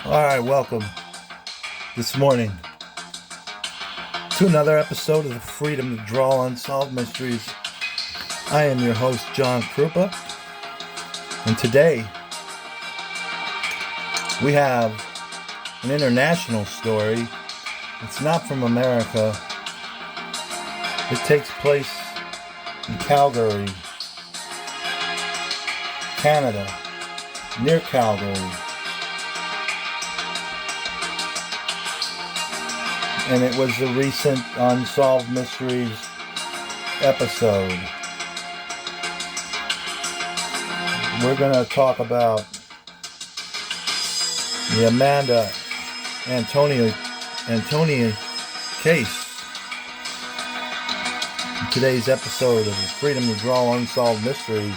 Alright, welcome this morning to another episode of the Freedom to Draw Unsolved Mysteries. I am your host, John Krupa, and today we have an international story. It's not from America. It takes place in Calgary, Canada, near Calgary. And it was the recent Unsolved Mysteries episode. We're going to talk about the Amanda Antoni case. In today's episode of the Freedom to Draw Unsolved Mysteries.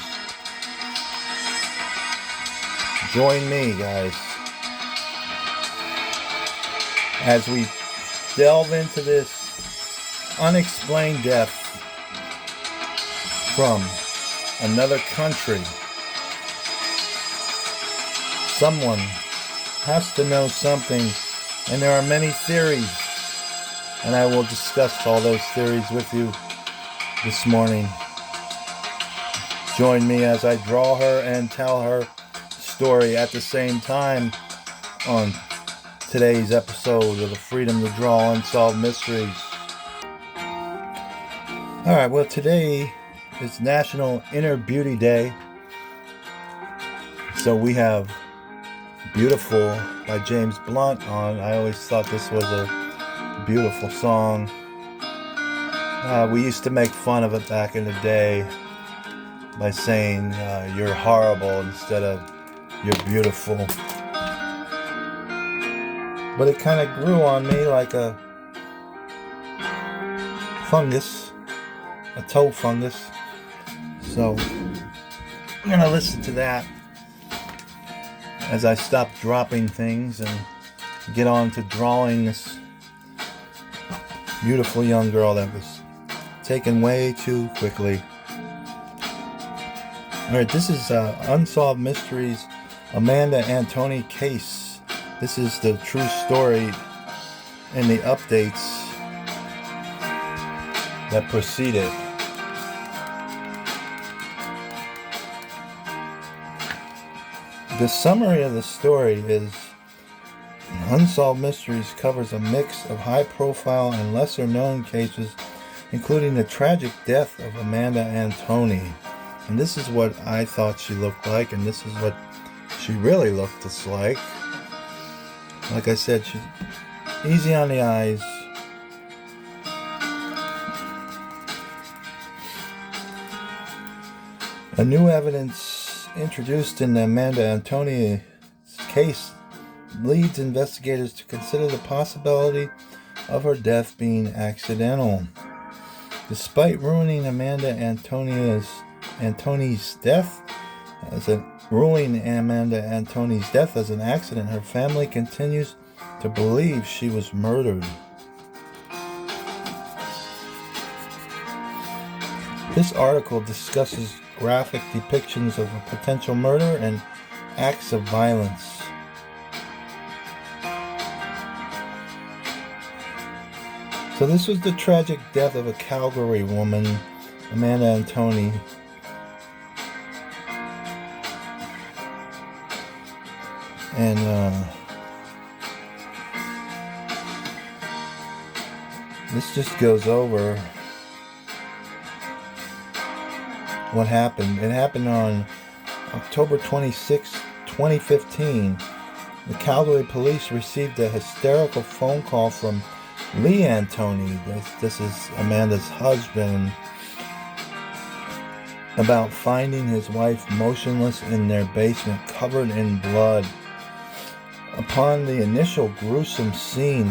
Join me, guys, as we delve into this unexplained death from another country. Someone has to know something, and there are many theories, and I will discuss all those theories with you this morning. Join me as I draw her and tell her story at the same time on today's episode of the Freedom to Draw Unsolved Mysteries. Alright, well, today is National Inner Beauty Day. So we have Beautiful by James Blunt on. I always thought this was a beautiful song. We used to make fun of it back in the day by saying you're horrible instead of you're beautiful. But it kind of grew on me like a fungus, a toe fungus. So I'm going to listen to that as I stop dropping things and get on to drawing this beautiful young girl that was taken way too quickly. Alright, this is Unsolved Mysteries Amanda Antoni case. This is the true story and the updates that preceded. The summary of the story is Unsolved Mysteries covers a mix of high-profile and lesser-known cases, including the tragic death of Amanda Antoni. And this is what I thought she looked like, and this is what she really looked like. Like I said, she's easy on the eyes. A new evidence introduced in the Amanda Antoni case leads investigators to consider the possibility of her death being accidental. Despite ruining Amanda Antoni's death ruling Amanda Antoni's death as an accident, her family continues to believe she was murdered. This article discusses graphic depictions of a potential murder and acts of violence. So this was the tragic death of a Calgary woman, Amanda Antoni. And this just goes over what happened. It happened on October 26, 2015. The Calgary Police received a hysterical phone call from Lee Antoni. This is Amanda's husband, about finding his wife motionless in their basement, covered in blood. Upon the initial gruesome scene,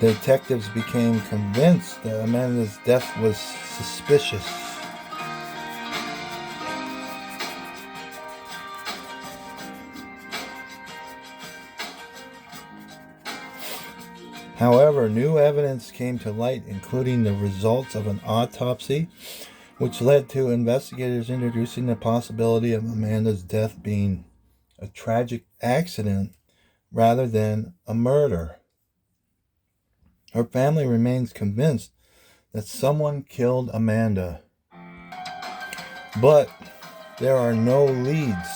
detectives became convinced that Amanda's death was suspicious. However, new evidence came to light, including the results of an autopsy, which led to investigators introducing the possibility of Amanda's death being a tragic accident rather than a murder. Her family remains convinced that someone killed Amanda, but there are no leads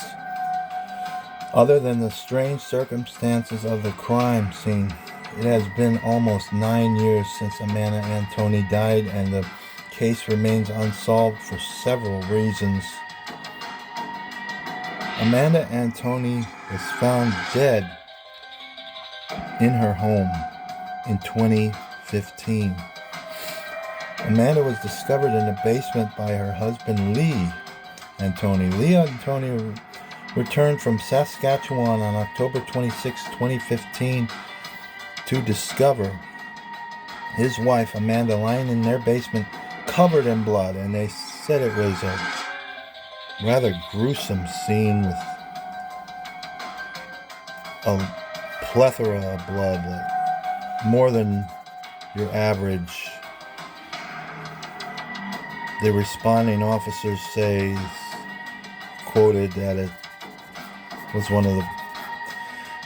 other than the strange circumstances of the crime scene. It has been almost 9 years since Amanda Antoni died, and the case remains unsolved for several reasons. Amanda Antoni was found dead in her home in 2015. Amanda was discovered in the basement by her husband Lee Antoni. Lee Antoni returned from Saskatchewan on October 26, 2015 to discover his wife Amanda lying in their basement covered in blood, and they said it was a rather gruesome scene with a plethora of blood, like more than your average. The responding officers say, quoted, that it was one of the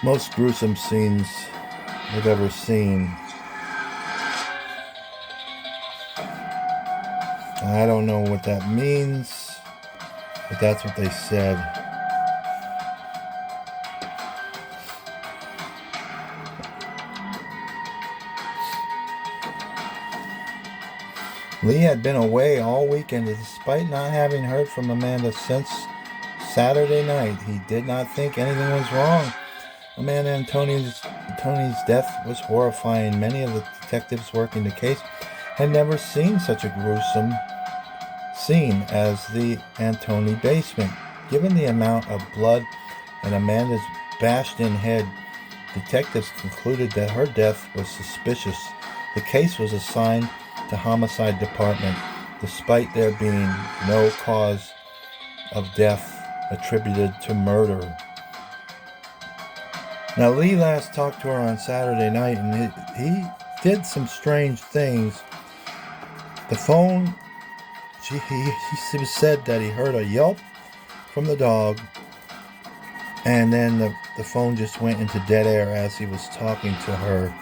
most gruesome scenes they've ever seen. I don't know what that means, but that's what they said. Lee had been away all weekend, and despite not having heard from Amanda since Saturday night, he did not think anything was wrong. Amanda Antoni's death was horrifying. Many of the detectives working the case had never seen such a gruesome scene as the Antoni basement. Given the amount of blood and Amanda's bashed-in head, detectives concluded that her death was suspicious. The case was assigned to Homicide Department, despite there being no cause of death attributed to murder. Now, Lee last talked to her on Saturday night, and he did some strange things. The phone, he said that he heard a yelp from the dog, and then the phone just went into dead air as he was talking to her.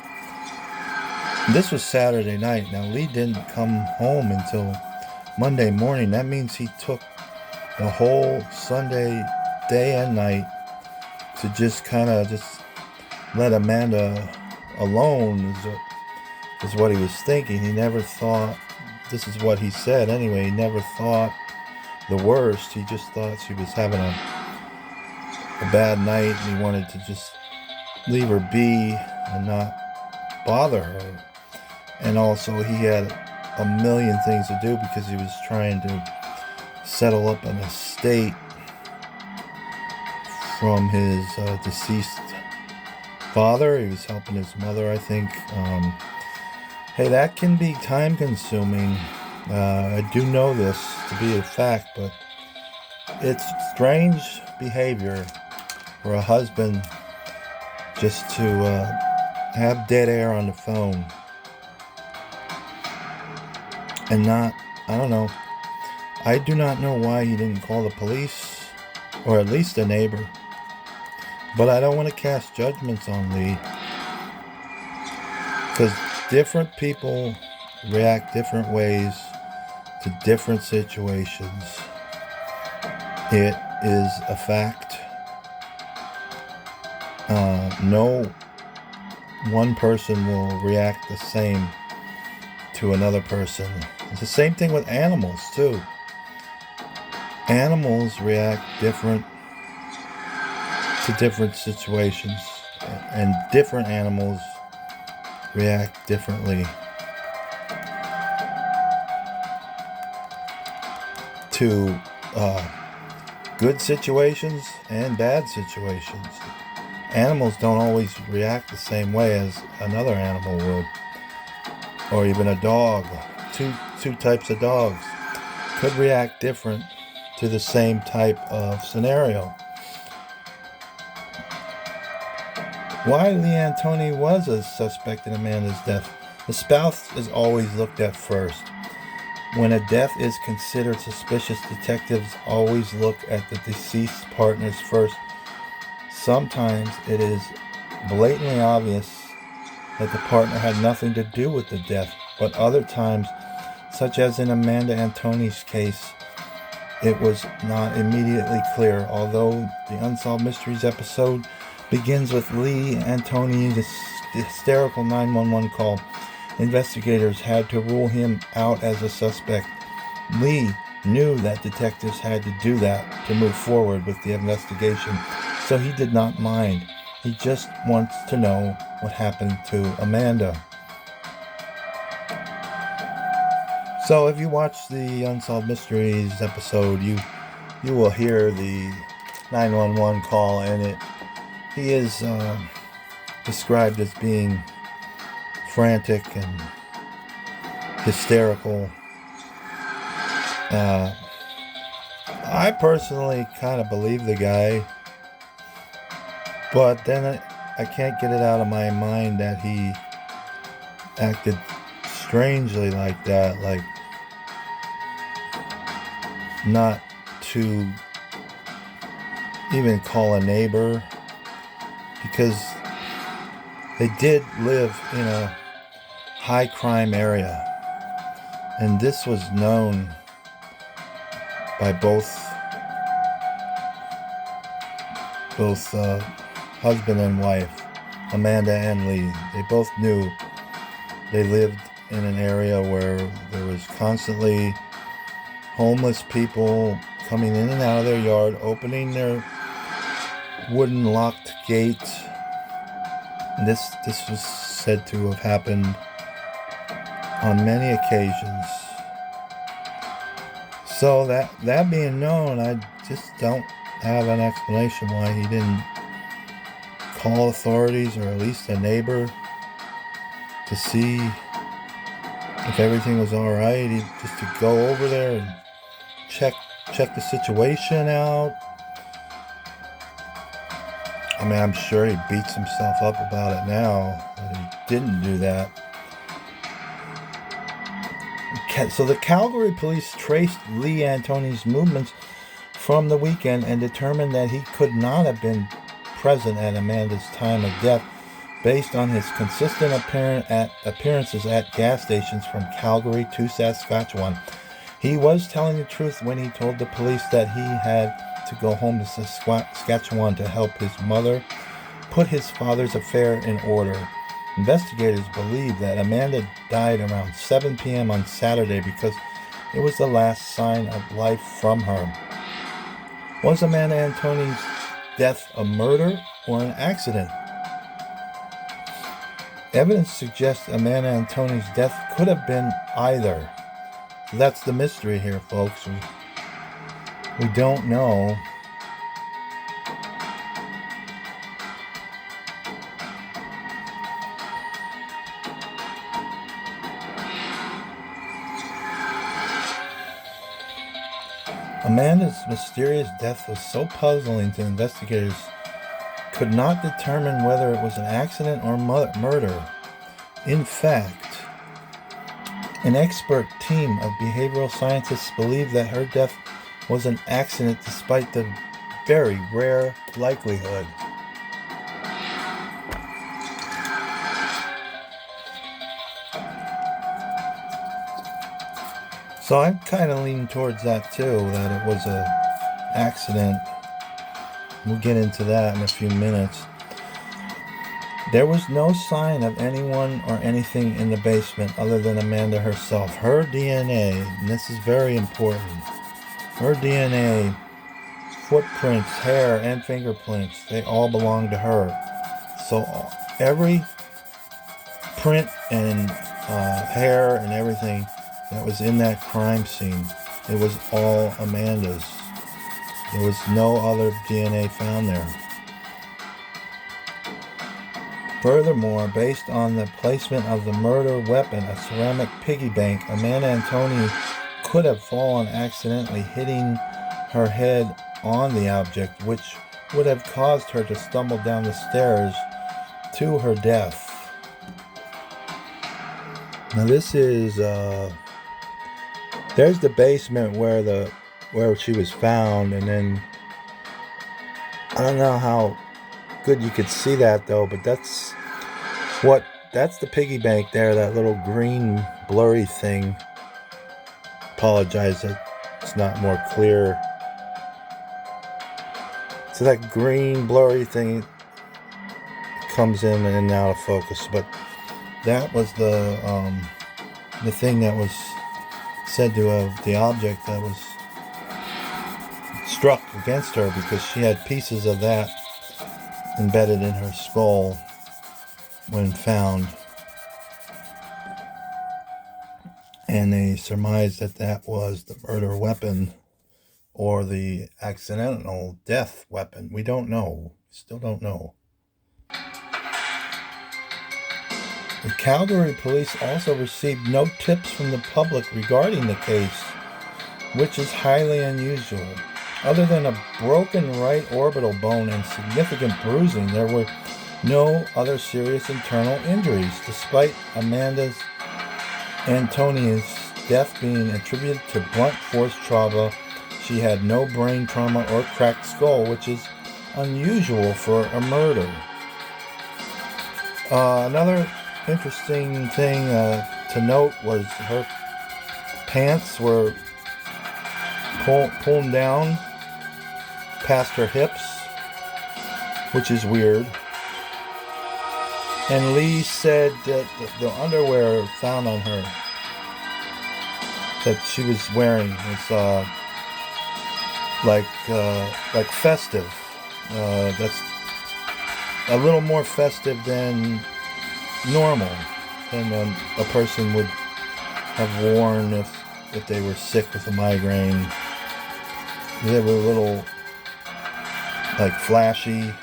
This was Saturday night. Now, Lee didn't come home until Monday morning. That means he took the whole Sunday, day and night, to just kind of let Amanda alone, is what he was thinking. He never thought, this is what he said anyway, he never thought the worst. He just thought she was having a bad night, and he wanted to just leave her be and not bother her. And also, he had a million things to do because he was trying to settle up an estate from his deceased father. He was helping his mother, I think. Hey, that can be time consuming. I do know this to be a fact, but it's strange behavior for a husband just to have dead air on the phone and not, I don't know. I do not know why he didn't call the police, or at least a neighbor. But I don't want to cast judgments on Lee, because different people react different ways to different situations. It is a fact. No one person will react the same to another person. It's the same thing with animals too. Animals react different to different situations, and different animals react differently to good situations and bad situations. Animals don't always react the same way as another animal would, or even a dog. Two types of dogs could react different to the same type of scenario. Why Lee Antoni was a suspect in Amanda's death. The spouse is always looked at first. When a death is considered suspicious, detectives always look at the deceased partners first Sometimes it is blatantly obvious that the partner had nothing to do with the death, but other times, such as in Amanda Antoni's case, it was not immediately clear. Although the Unsolved Mysteries episode begins with Lee Antoni's hysterical 911 call, investigators had to rule him out as a suspect. Lee knew that detectives had to do that to move forward with the investigation, so he did not mind. He just wants to know what happened to Amanda. So if you watch the Unsolved Mysteries episode, you will hear the 911 call, and he is described as being frantic and hysterical. I personally kind of believe the guy, but then I can't get it out of my mind that he acted strangely like that, like not to even call a neighbor, because they did live in a high crime area, and this was known by both husband and wife, Amanda and Lee. They both knew they lived in an area where there was constantly homeless people coming in and out of their yard, opening their wooden locked gates. This was said to have happened on many occasions. So that being known, I just don't have an explanation why he didn't call authorities or at least a neighbor to see if everything was all right. Just to go over there and check the situation out. I mean, I'm sure he beats himself up about it now that he didn't do that. So the Calgary police traced Lee Antoni's movements from the weekend and determined that he could not have been present at Amanda's time of death based on his consistent appearances at gas stations from Calgary to Saskatchewan. He was telling the truth when he told the police that he had to go home to Saskatchewan to help his mother put his father's affair in order. Investigators believe that Amanda died around 7 p.m. on Saturday because it was the last sign of life from her. Was Amanda Antoni's death a murder or an accident? Evidence suggests Amanda Antoni's death could have been either. So that's the mystery here, folks. We don't know. Amanda's mysterious death was so puzzling to investigators could not determine whether it was an accident or murder. In fact, an expert team of behavioral scientists believe that her death was an accident despite the very rare likelihood. So I'm kind of leaning towards that too, that it was an accident. We'll get into that in a few minutes. There was no sign of anyone or anything in the basement other than Amanda herself. Her DNA, and this is very important, her DNA, footprints, hair, and fingerprints, they all belong to her. So every print and hair and everything that was in that crime scene, it was all Amanda's. There was no other DNA found there. Furthermore, based on the placement of the murder weapon, a ceramic piggy bank, Amanda Antoni could have fallen accidentally, hitting her head on the object, which would have caused her to stumble down the stairs to her death. Now this is there's the basement where she was found, and then I don't know how good you could see that though, but that's the piggy bank there, that little green blurry thing. Apologize that it's not more clear. So that green blurry thing comes in and out of focus, but that was the thing that was said to have the object that was struck against her, because she had pieces of that embedded in her skull when found, and they surmised that that was the murder weapon or the accidental death weapon. We don't know. Still don't know. The Calgary Police also received no tips from the public regarding the case, which is highly unusual. Other than a broken right orbital bone and significant bruising, there were no other serious internal injuries, despite Amanda Antoni's death being attributed to blunt force trauma. She had no brain trauma or cracked skull, which is unusual for a murder. Another interesting thing to note was her pants were pulled down past her hips, which is weird. And Lee said that the underwear found on her that she was wearing was like festive. That's a little more festive than normal, than a person would have worn if they were sick with a migraine. They were a little like flashy,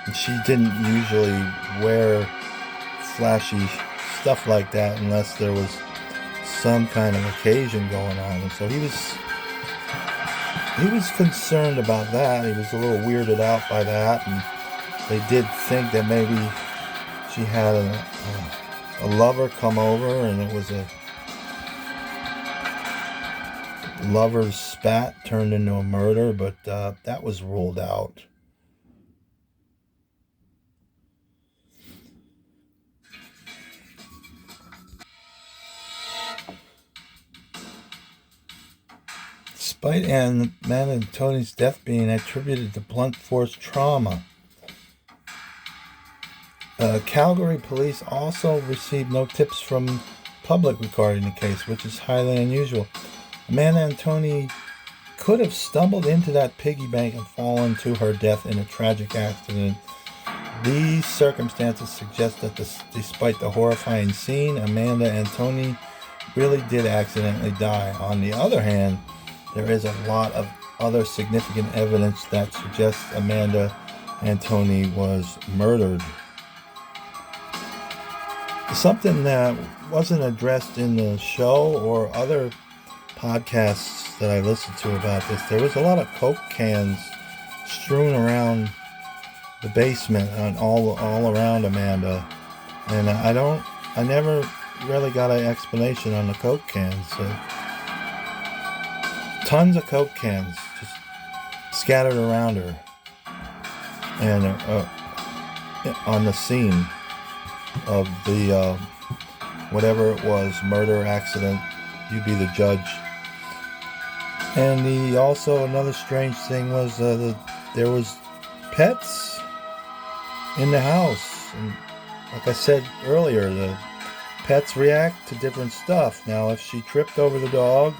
and she didn't usually wear flashy stuff like that unless there was some kind of occasion going on. And so he was concerned about that. He was a little weirded out by that, and they did think that maybe she had a lover come over and it was a lover's spat turned into a murder, but that was ruled out. Despite Amanda Antoni's death being attributed to blunt force trauma, Calgary police also received no tips from public regarding the case, which is highly unusual. Amanda Antoni could have stumbled into that piggy bank and fallen to her death in a tragic accident. These circumstances suggest that despite the horrifying scene, Amanda Antoni really did accidentally die. On the other hand, there is a lot of other significant evidence that suggests Amanda Antoni was murdered. Something that wasn't addressed in the show or other podcasts that I listened to about this, there was a lot of Coke cans strewn around the basement and all around Amanda, and I never really got an explanation on the Coke cans. Tons of Coke cans just scattered around her and on the scene of the whatever it was, murder, accident, you be the judge. And also another strange thing was there was pets in the house, and like I said earlier, the pets react to different stuff. Now, if she tripped over the dog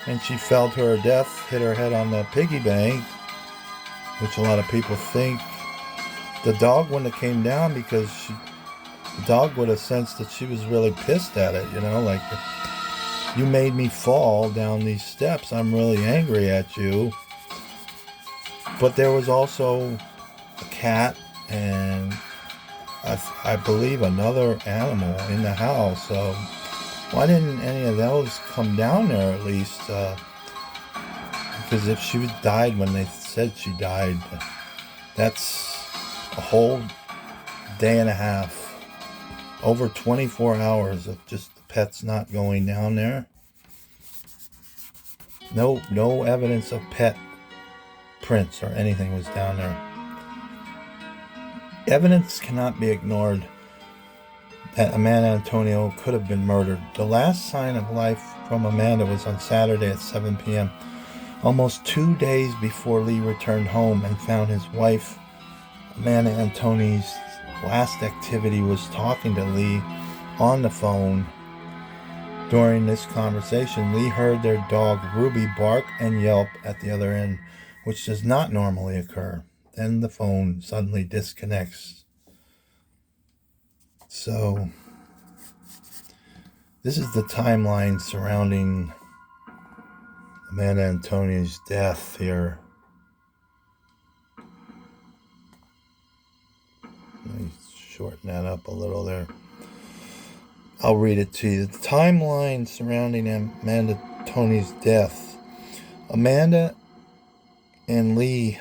and she fell to her death, hit her head on the piggy bank, which a lot of people think, the dog wouldn't have came down, because the dog would have sensed that she was really pissed at it, like, you made me fall down these steps, I'm really angry at you. But there was also a cat and I believe another animal in the house, so why didn't any of those come down there at least? Because if she died when they said she died, that's a whole day and a half, over 24 hours of just the pets not going down there. No evidence of pet prints or anything was down there. Evidence cannot be ignored that Amanda Antoni could have been murdered. The last sign of life from Amanda was on Saturday at 7 p.m., almost 2 days before Lee returned home and found his wife. Amanda Antoni's last activity was talking to Lee on the phone. During this conversation, Lee heard their dog Ruby bark and yelp at the other end, which does not normally occur. Then the phone suddenly disconnects. So, this is the timeline surrounding Amanda Antoni's death here. Let me shorten that up a little there. I'll read it to you. The timeline surrounding Amanda Antoni's death. Amanda and Lee's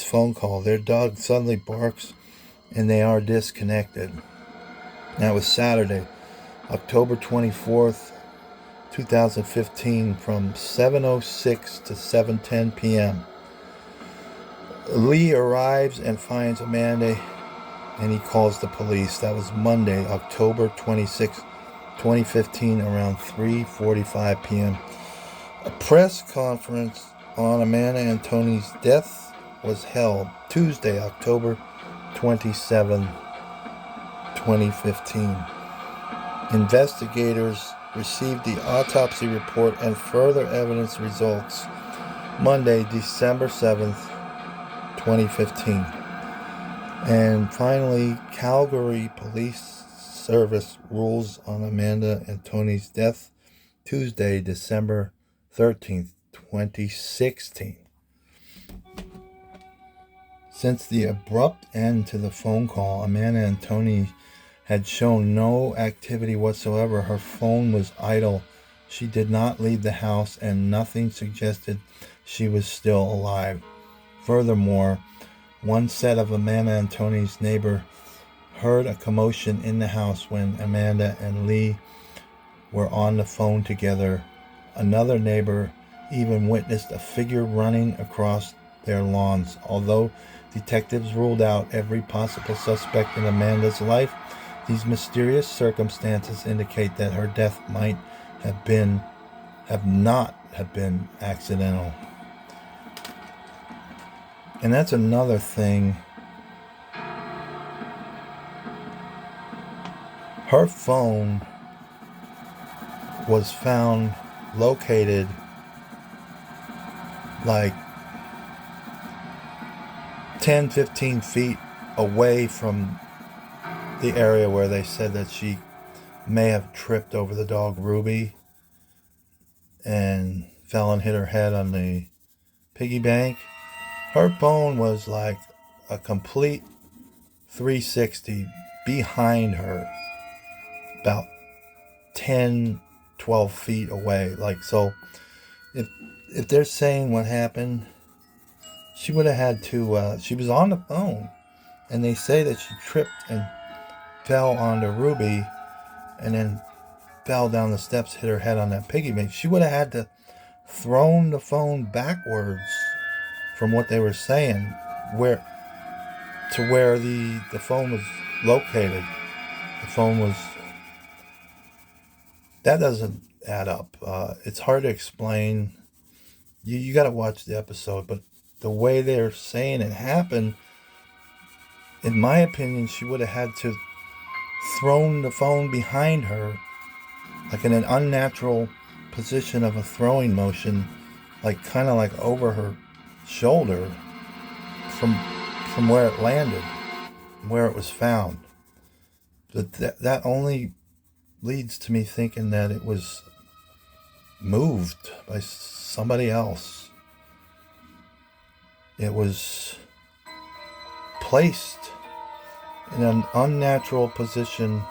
phone call. Their dog suddenly barks and they are disconnected. That was Saturday, October 24th, 2015, from 7:06 to 7:10 p.m. Lee arrives and finds Amanda, and he calls the police. That was Monday, October 26, 2015, around 3:45 p.m. A press conference on Amanda Antoni's death was held Tuesday, October 27, 2015. Investigators received the autopsy report and further evidence results Monday, December 7th, 2015. And finally, Calgary Police Service rules on Amanda Antoni's death Tuesday, December 13th, 2016. Since the abrupt end to the phone call, Amanda Antoni had shown no activity whatsoever. Her phone was idle. She did not leave the house, and nothing suggested she was still alive. Furthermore, one set of Amanda Antoni's neighbor heard a commotion in the house when Amanda and Lee were on the phone together. Another neighbor even witnessed a figure running across their lawns. Although detectives ruled out every possible suspect in Amanda's life, these mysterious circumstances indicate that her death might not have been accidental. And that's another thing. Her phone was found located like 10-15 feet away from the area where they said that she may have tripped over the dog Ruby and fell and hit her head on the piggy bank. Her phone was like a complete 360 behind her, about 10-12 feet away. Like, so if they're saying what happened, she would have had to she was on the phone, and they say that she tripped and fell onto Ruby and then fell down the steps, hit her head on that piggy bank. She would have had to thrown the phone backwards from what they were saying, where the phone was located. The phone was... That doesn't add up. It's hard to explain. You got to watch the episode, but the way they're saying it happened, in my opinion, she would have had to thrown the phone behind her, like in an unnatural position of a throwing motion, like kind of like over her shoulder from where it landed, where it was found. But that only leads to me thinking that it was moved by somebody else. It was placed in an unnatural position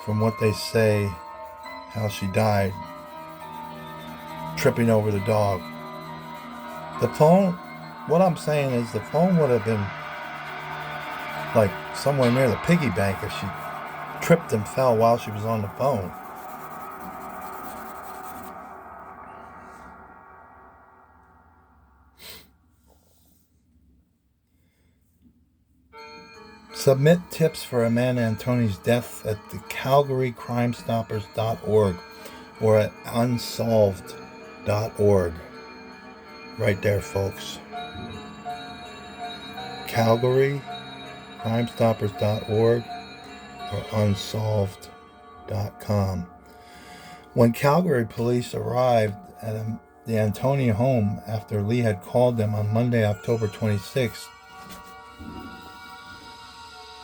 from what they say, how she died, tripping over the dog. The phone, what I'm saying is the phone would have been like somewhere near the piggy bank if she tripped and fell while she was on the phone. Submit tips for Amanda Antoni's death at the calgarycrimestoppers.org or at unsolved.org. Right there, folks. calgarycrimestoppers.org or unsolved.com. When Calgary police arrived at the Antoni home after Lee had called them on Monday, October 26th,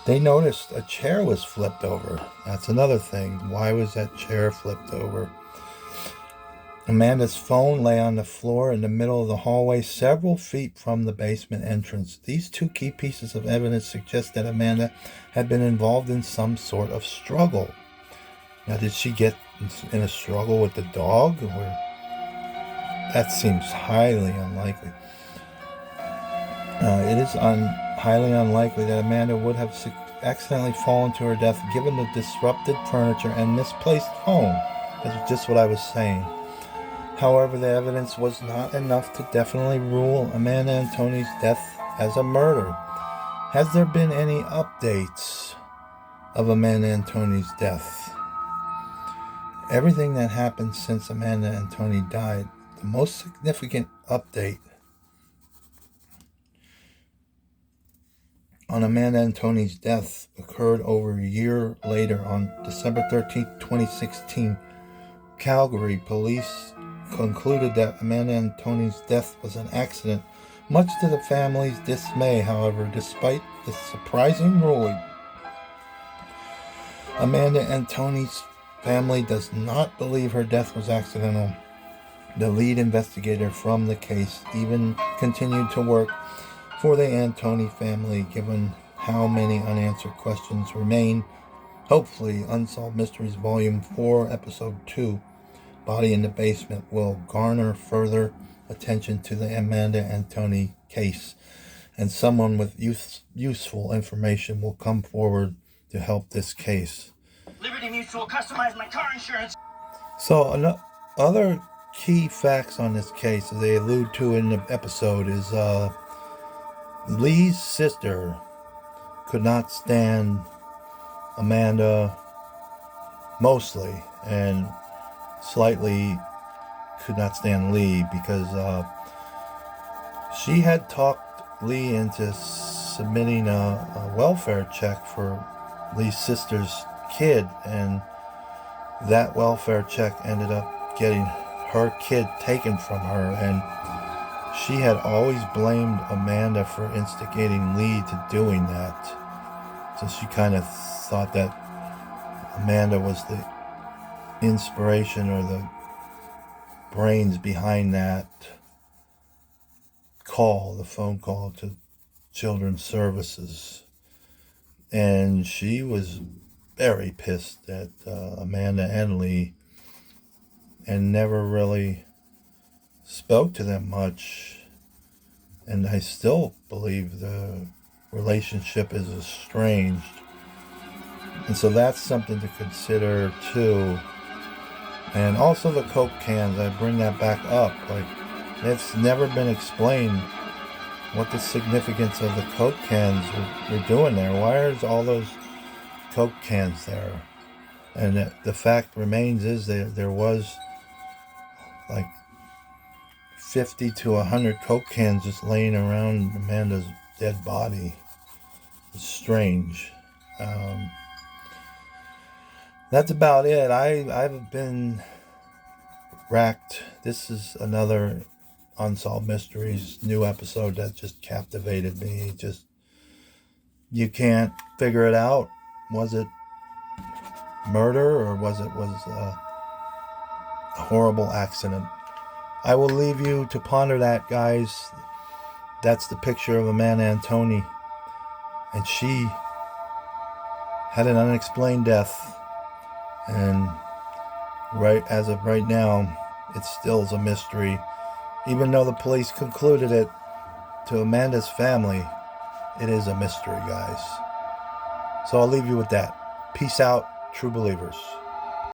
they noticed a chair was flipped over. That's another thing. Why was that chair flipped over? Amanda's phone lay on the floor in the middle of the hallway, several feet from the basement entrance. These two key pieces of evidence suggest that Amanda had been involved in some sort of struggle. Now, did she get in a struggle with the dog? That seems highly unlikely. It is highly unlikely that Amanda would have accidentally fallen to her death given the disrupted furniture and misplaced phone. That's just what I was saying. However, the evidence was not enough to definitely rule Amanda Antoni's death as a murder. Has there been any updates of Amanda Antoni's death? Everything that happened since Amanda Antoni died, the most significant update on Amanda Antoni's death occurred over a year later on December 13, 2016. Calgary Police concluded that Amanda Antoni's death was an accident, much to the family's dismay. However, despite the surprising ruling, Amanda Antoni's family does not believe her death was accidental. The lead investigator from the case even continued to work for the Antoni family, given how many unanswered questions remain. Hopefully, Unsolved Mysteries Volume 4, Episode 2, Body in the Basement, will garner further attention to the Amanda Antoni case, and someone with useful information will come forward to help this case. Liberty Mutual customized my car insurance. So, other key facts on this case, as they allude to in the episode, is Lee's sister could not stand Amanda mostly, and slightly could not stand Lee because she had talked Lee into submitting a welfare check for Lee's sister's kid, and that welfare check ended up getting her kid taken from her, and she had always blamed Amanda for instigating Lee to doing that. So she kind of thought that Amanda was the inspiration or the brains behind that call, the phone call to Children's Services. And she was very pissed at Amanda and Lee and never really spoke to them much. And I still believe the relationship is estranged. And so that's something to consider too. And also the Coke cans, I bring that back up. Like, it's never been explained what the significance of the Coke cans were doing there. Why are all those Coke cans there? And the fact remains is there was like 50 to 100 Coke cans just laying around Amanda's dead body. It's strange. That's about it. I've been racked. This is another Unsolved Mysteries new episode that just captivated me. Just, you can't figure it out. Was it murder or was a horrible accident? I will leave you to ponder that, guys. That's the picture of Amanda Antoni, and she had an unexplained death, and right as of right now, it still is a mystery. Even though the police concluded it to Amanda's family, it is a mystery, guys. So I'll leave you with that. Peace out, true believers.